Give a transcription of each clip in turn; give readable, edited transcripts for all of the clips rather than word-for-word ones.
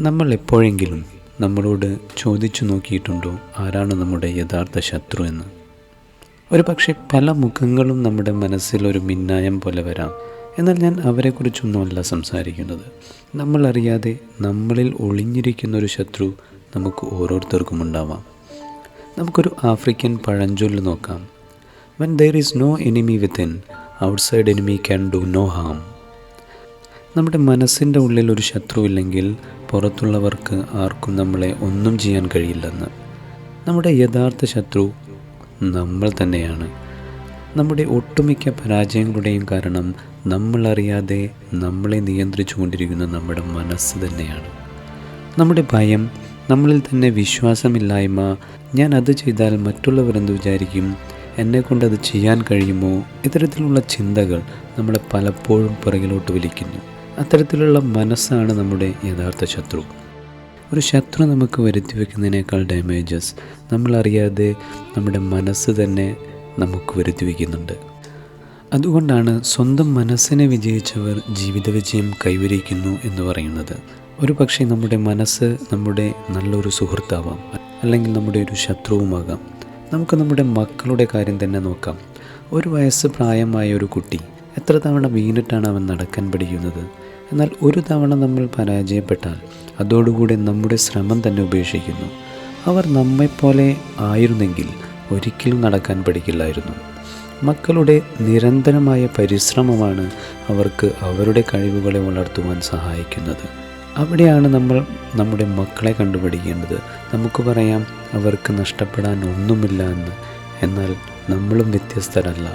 നമ്മൾ എപ്പോഴെങ്കിലും നമ്മളോട് ചോദിച്ചു നോക്കിയിട്ടുണ്ടോ ആരാണ് നമ്മുടെ യഥാർത്ഥ ശത്രു എന്ന്? ഒരു പക്ഷേ പല മുഖങ്ങളും നമ്മുടെ മനസ്സിൽ ഒരു മിന്നായം പോലെ വരാം. എന്നാൽ ഞാൻ അവരെക്കുറിച്ചൊന്നുമല്ല സംസാരിക്കുന്നത്. നമ്മളറിയാതെ നമ്മളിൽ ഒളിഞ്ഞിരിക്കുന്നൊരു ശത്രു നമുക്ക് ഓരോരുത്തർക്കും ഉണ്ടാവാം. നമുക്കൊരു ആഫ്രിക്കൻ പഴഞ്ചൊല്ല് നോക്കാം. When there is no enemy within, outside enemy can do no harm. നമ്മുടെ മനസ്സിൻ്റെ ഉള്ളിൽ ഒരു ശത്രുവില്ലെങ്കിൽ പുറത്തുള്ളവർക്ക് ആർക്കും നമ്മളെ ഒന്നും ചെയ്യാൻ കഴിയില്ലെന്ന്. നമ്മുടെ യഥാർത്ഥ ശത്രു നമ്മൾ തന്നെയാണ്. നമ്മുടെ ഒട്ടുമിക്ക പരാജയങ്ങളുടെയും കാരണം നമ്മളറിയാതെ നമ്മളെ നിയന്ത്രിച്ചു കൊണ്ടിരിക്കുന്ന നമ്മുടെ മനസ്സ് തന്നെയാണ്. നമ്മുടെ ഭയം, നമ്മളിൽ തന്നെ വിശ്വാസമില്ലായ്മ, ഞാൻ അത് ചെയ്താൽ മറ്റുള്ളവരെന്ത് വിചാരിക്കും, എന്നെക്കൊണ്ടത് ചെയ്യാൻ കഴിയുമോ, ഇത്തരത്തിലുള്ള ചിന്തകൾ നമ്മളെ പലപ്പോഴും പുറകിലോട്ട് വലിക്കുന്നു. അത്തരത്തിലുള്ള മനസ്സാണ് നമ്മുടെ യഥാർത്ഥ ശത്രു. ഒരു ശത്രു നമുക്ക് വരുത്തി വയ്ക്കുന്നതിനേക്കാൾ ഡാമേജസ് നമ്മളറിയാതെ നമ്മുടെ മനസ്സ് തന്നെ നമുക്ക് വരുത്തി വയ്ക്കുന്നുണ്ട്. അതുകൊണ്ടാണ് സ്വന്തം മനസ്സിനെ വിജയിച്ചവർ ജീവിത വിജയം കൈവരിക്കുന്നു എന്ന് പറയുന്നത്. ഒരു പക്ഷേ നമ്മുടെ മനസ്സ് നമ്മുടെ നല്ലൊരു സുഹൃത്താവാം, അല്ലെങ്കിൽ നമ്മുടെ ഒരു ശത്രുവുമാകാം. നമുക്ക് നമ്മുടെ മക്കളുടെ കാര്യം തന്നെ നോക്കാം. 1 വയസ്സ് പ്രായമായ ഒരു കുട്ടി എത്ര തവണ വീണിട്ടാണ് അവൻ നടക്കാൻ പഠിക്കുന്നത്. എന്നാൽ ഒരു തവണ നമ്മൾ പരാജയപ്പെട്ടാൽ അതോടുകൂടി നമ്മുടെ ശ്രമം തന്നെ ഉപേക്ഷിക്കുന്നു. അവർ നമ്മെപ്പോലെ ആയിരുന്നെങ്കിൽ ഒരിക്കലും നടക്കാൻ പഠിക്കില്ലായിരുന്നു. മക്കളുടെ നിരന്തരമായ പരിശ്രമമാണ് അവർക്ക് അവരുടെ കഴിവുകളെ വളർത്തുവാൻ സഹായിക്കുന്നത്. അവിടെയാണ് നമ്മൾ നമ്മുടെ മക്കളെ കണ്ടുപിടിക്കേണ്ടത്. നമുക്ക് പറയാം അവർക്ക് നഷ്ടപ്പെടാൻ ഒന്നുമില്ല എന്ന്. എന്നാൽ നമ്മളും വ്യത്യസ്തരല്ല.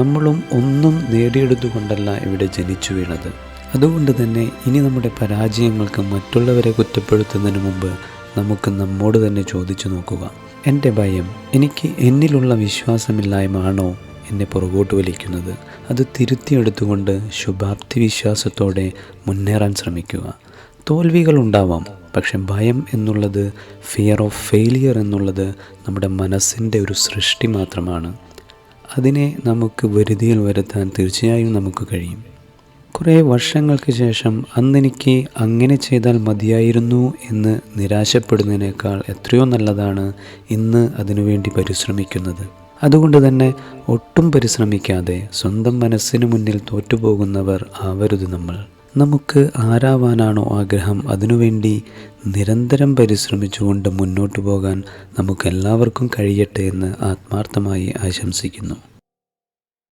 നമ്മളും ഒന്നും നേടിയെടുത്തുകൊണ്ടല്ല ഇവിടെ ജനിച്ചു വീണത്. അതുകൊണ്ട് തന്നെ ഇനി നമ്മുടെ പരാജയങ്ങൾക്ക് മറ്റുള്ളവരെ കുറ്റപ്പെടുത്തുന്നതിന് മുമ്പ് നമുക്ക് നമ്മോട് തന്നെ ചോദിച്ചു നോക്കുക, എൻ്റെ ഭയം, എനിക്ക് എന്നിലുള്ള വിശ്വാസമില്ലായ്മ ആണോ എന്നെ പുറകോട്ട് വലിക്കുന്നത്? അത് തിരുത്തിയെടുത്തുകൊണ്ട് ശുഭാപ്തി വിശ്വാസത്തോടെ മുന്നേറാൻ ശ്രമിക്കുക. തോൽവികളുണ്ടാവാം, പക്ഷെ ഭയം എന്നുള്ളത്, ഫിയർ ഓഫ് ഫെയിലിയർ എന്നുള്ളത് നമ്മുടെ മനസ്സിൻ്റെ ഒരു സൃഷ്ടി മാത്രമാണ്. അതിനെ നമുക്ക് വരുതിയിൽ വരുത്താൻ തീർച്ചയായും നമുക്ക് കഴിയും. കുറേ വർഷങ്ങൾക്ക് ശേഷം അന്നെനിക്ക് അങ്ങനെ ചെയ്താൽ മതിയായിരുന്നു എന്ന് നിരാശപ്പെടുന്നതിനേക്കാൾ എത്രയോ നല്ലതാണ് ഇന്ന് അതിനുവേണ്ടി പരിശ്രമിക്കുന്നത്. അതുകൊണ്ട് തന്നെ ഒട്ടും പരിശ്രമിക്കാതെ സ്വന്തം മനസ്സിന് മുന്നിൽ തോറ്റുപോകുന്നവർ ആവരുത് നമ്മൾ. നമുക്ക് ആരാവാനാണോ ആഗ്രഹം അതിനുവേണ്ടി നിരന്തരം പരിശ്രമിച്ചുകൊണ്ട് മുന്നോട്ട് പോകാൻ നമുക്കെല്ലാവർക്കും കഴിയട്ടെ എന്ന് ആത്മാർത്ഥമായി ആശംസിക്കുന്നു.